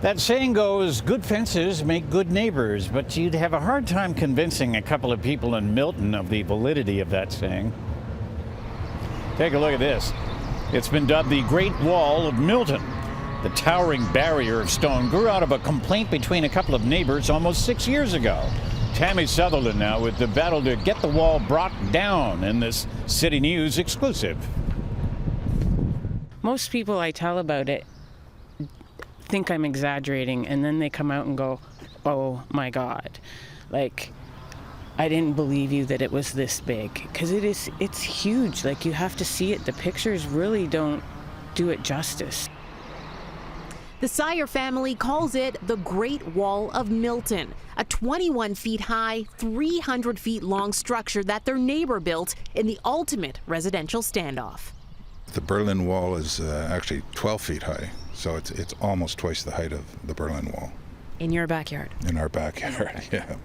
That saying goes, good fences make good neighbors, but you'd have a hard time convincing a couple of people in Milton of the validity of that saying. Take a look at this. It's been dubbed the Great Wall of Milton. The towering barrier of stone grew out of a complaint between a couple of neighbors almost 6 years ago. Tammy Sutherland now with the battle to get the wall brought down in this City News exclusive. Most people I tell about it think I'm exaggerating, and then they come out and go, oh my God, like, I didn't believe you that it was this big, because it's huge. Like, you have to see it. The pictures really don't do it justice. The Syer family calls it the Great Wall of Milton, a 21 feet high, 300 feet long structure that their neighbor built in the ultimate residential standoff. The Berlin Wall is actually 12 feet high, so it's almost twice the height of the Berlin Wall. In your backyard? In our backyard, yeah.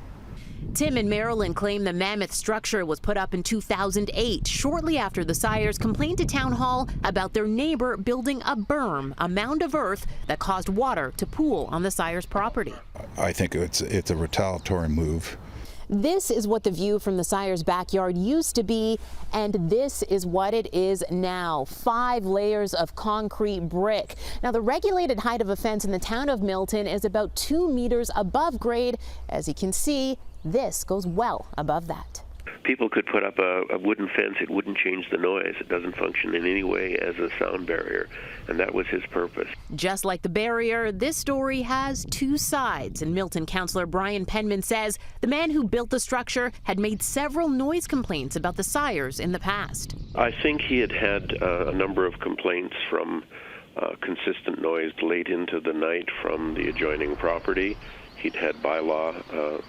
Tim and Marilyn claim the mammoth structure was put up in 2008, shortly after the Syers complained to Town Hall about their neighbor building a berm, a mound of earth that caused water to pool on the Syers' property. I think it's a retaliatory move. This is what the view from the Syers' backyard used to be, and this is what it is now. 5 layers of concrete brick. Now, the regulated height of a fence in the town of Milton is about 2 meters above grade. As you can see, this goes well above that. People could put up a wooden fence. It wouldn't change the noise. It doesn't function in any way as a sound barrier, and that was his purpose. Just like the barrier, this story has 2 sides, and Milton councillor Brian Penman says the man who built the structure had made several noise complaints about the Syers in the past. I think he had a number of complaints from consistent noise late into the night from the adjoining property. He'd had bylaw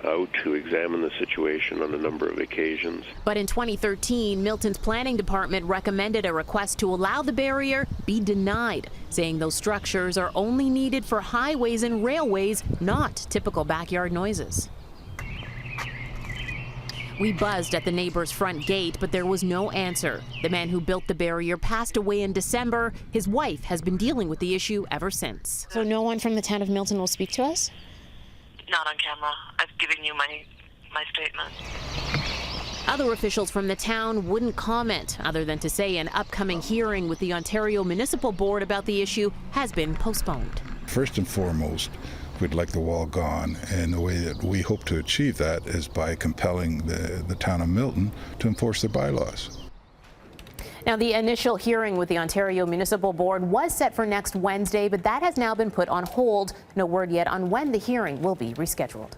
out to examine the situation on a number of occasions. But in 2013, Milton's planning department recommended a request to allow the barrier be denied, saying those structures are only needed for highways and railways, not typical backyard noises. We buzzed at the neighbor's front gate, but there was no answer. The man who built the barrier passed away in December. His wife has been dealing with the issue ever since. So no one from the town of Milton will speak to us? Not on camera. I've given you my statement. Other officials from the town wouldn't comment, other than to say an upcoming hearing with the Ontario Municipal Board about the issue has been postponed. First and foremost, we'd like the wall gone, and the way that we hope to achieve that is by compelling the town of Milton to enforce their bylaws. Now, the initial hearing with the Ontario Municipal Board was set for next Wednesday, but that has now been put on hold. No word yet on when the hearing will be rescheduled.